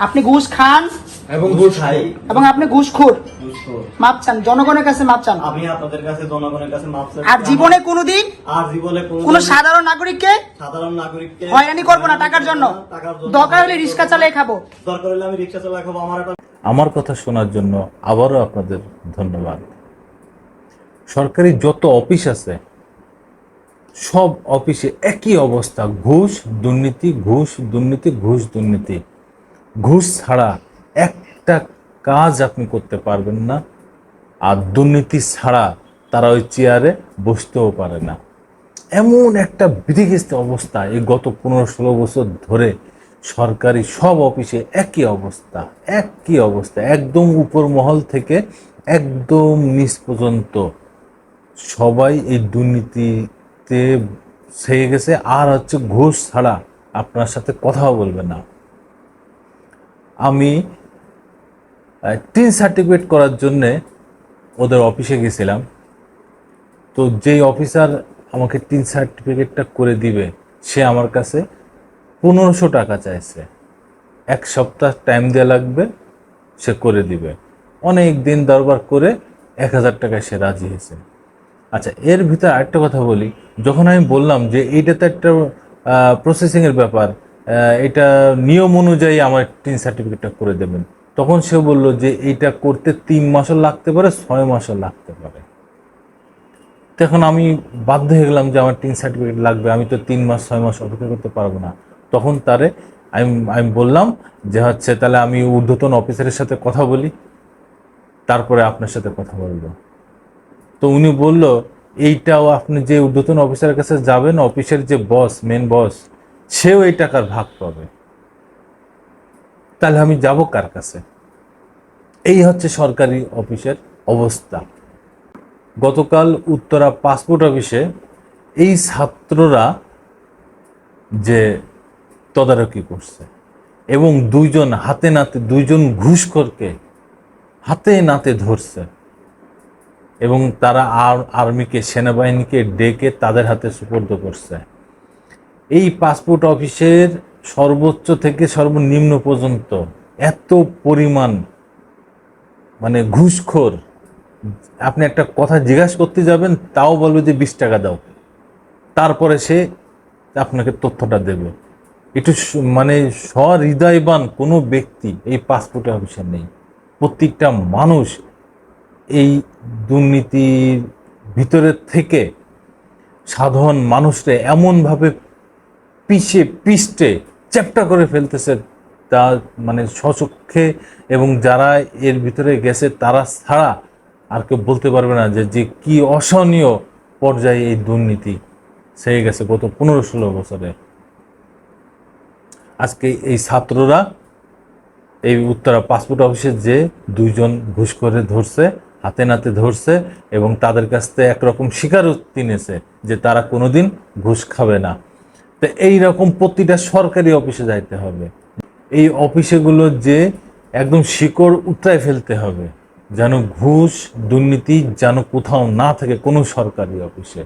আপনি ঘুষ খান এবং ঘুষ খাই এবং আপনি ঘুষখোর। মাপ চান, জনগণের কাছে মাপ চান। আমি আপনাদের কাছে জনগণের কাছে মাপ চাই। আর জীবনে কোনোদিন কোন সাধারণ নাগরিককে হয়রানি করবো না টাকার জন্য। দরকার হলে রিক্সা চালিয়ে খাবো। আমি রিক্সা চালিয়ে খাবো। আমার কথা শোনার জন্য আবারও আপনাদের ধন্যবাদ। সরকারি যত অফিস আছে সব অফিসে একই অবস্থা, ঘুষ দুর্নীতি, ঘুষ দুর্নীতি, ঘুষ দুর্নীতি। ঘুষ ছাড়া একটা কাজ আপনি করতে পারবেন না, আর দুর্নীতি ছাড়া তারা ওই চেয়ারে বসতেও পারে না। এমন একটা বিধিগ্রস্ত অবস্থা এই গত 15-16 বছর ধরে সরকারি সব অফিসে একই অবস্থা, একদম উপর মহল থেকে একদম নিচ পর্যন্ত সবাই এই দুর্নীতিতে ছেয়ে গেছে। আর হচ্ছে ঘুষ ছাড়া আপনার সাথে কথাও বলবে না। আমি টিন সার্টিফিকেট করার জন্যে ওদের অফিসে গেছিলাম। তো যেই অফিসার আমাকে টিন সার্টিফিকেটটা করে দিবে সে আমার কাছে 1500 টাকা চাইছে। 1 সপ্তাহ টাইম দেওয়া লাগবে, সে করে দিবে। অনেক দিন দরবার করে 1000 টাকায় সে রাজি হয়েছে। আচ্ছা, এর ভিতরে আরেকটা কথা বলি। যখন আমি বললাম যে এইটা তো একটা প্রসেসিংয়ের ব্যাপার, এটা নিয়ম অনুযায়ী আমার টিন সার্টিফিকেটটা করে দেবেন, তখন সে বলল যে এইটা করতে 3 মাসও লাগতে পারে, 6 মাসও লাগতে পারে। তখন আমি বাধ্য হয়ে গেলাম যে আমার টিন সার্টিফিকেট লাগবে, আমি তো 3 মাস 6 মাস অপেক্ষা করতে পারবো না। তখন তারে আমি বললাম যে হচ্ছে তাহলে আমি ঊর্ধ্বতন অফিসারের সাথে কথা বলি, তারপরে আপনার সাথে কথা বলবো। তো উনি বলল এইটাও আপনি যে ঊর্ধ্বতন অফিসারের কাছে যাবেন, অফিসের যে বস, মেন বস, সেও এই টাকার ভাগ পাবে। তাহলে আমি যাব কার কাছে? এই হচ্ছে সরকারি অফিসের অবস্থা। গতকাল উত্তরা পাসপোর্ট অফিসে এই ছাত্ররা যে তদারকি করছে এবং দুইজন ঘুষখোরকে হাতে নাতে ধরছে এবং তারা আর্মিকে, সেনাবাহিনীকে ডেকে তাদের হাতে সুপর্দ করছে। এই পাসপোর্ট অফিসের সর্বোচ্চ থেকে সর্বনিম্ন পর্যন্ত এত পরিমাণ মানে ঘুষখোর, আপনি একটা কথা জিজ্ঞাসা করতে যাবেন তাও বলবে যে 20 টাকা দাও, তারপরে সে আপনাকে তথ্যটা দেবে। একটু মানে সহৃদয়বান কোনো ব্যক্তি এই পাসপোর্ট অফিসে নেই। প্রত্যেকটা মানুষ এই দুর্নীতির ভিতরের থেকে সাধারণ মানুষরা এমনভাবে পিষ্টে চ্যাপ্টা করে ফেলতেছে, তা মানে স্বচক্ষে, এবং যারা এর ভিতরে গেছে তারা ছাড়া আর কেউ বলতে পারবে না যে কি অসহনীয় পর্যায়ে এই দুর্নীতি ছেয়ে গেছে গত 15-16 বছরে। আজকে এই ছাত্ররা এই উত্তরা পাসপোর্ট অফিসের যে 2 জন ঘুষখোরে ধরছে, হাতে নাতে ধরছে এবং তাদের কাছ থেকে একরকম স্বীকারোক্তি নিয়েছে যে তারা কোনোদিন ঘুষ খাবে না। তো এইরকম প্রতিটা সরকারি অফিসে যাইতে হবে। এই অফিসেগুলো যে একদম শিকড় উতরায় ফেলতে হবে, যেন ঘুষ দুর্নীতি যেন কোথাও না থাকে কোনো সরকারি অফিসে।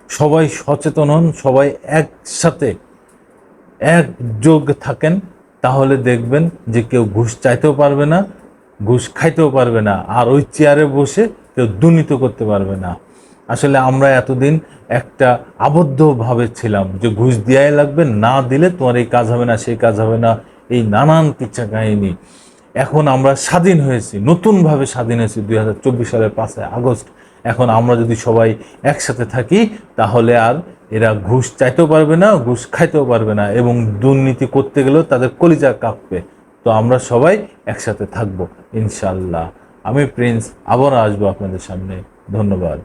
সবাই সচেতন হন, সবাই একসাথে একযোগ থাকেন, তাহলে দেখবেন যে কেউ ঘুষ চাইতেও পারবে না, ঘুষ খাইতেও পারবে না, আর ওই চেয়ারে বসে কেউ দুর্নীতি করতে পারবে না। আসলে আমরা এতদিন একটা আবদ্ধভাবে ছিলাম যে ঘুষ দেওয়াই লাগবে, না দিলে তোমার এই কাজ হবে না, সেই কাজ হবে না, এই নানান কিচ্ছা কাহিনী। এখন আমরা স্বাধীন হয়েছি, নতুনভাবে স্বাধীন হয়েছি 2024 সালের 5 আগস্ট। এখন আমরা যদি সবাই একসাথে থাকি তাহলে আর এরা ঘুষ চাইতেও পারবে না, ঘুষ খাইতেও পারবে না, এবং দুর্নীতি করতে গেলেও তাদের কলিজা কাঁপবে। তো আমরা সবাই একসাথে থাকবো ইনশাল্লাহ। আমি প্রিন্স, আবার আসবো আপনাদের সামনে। ধন্যবাদ।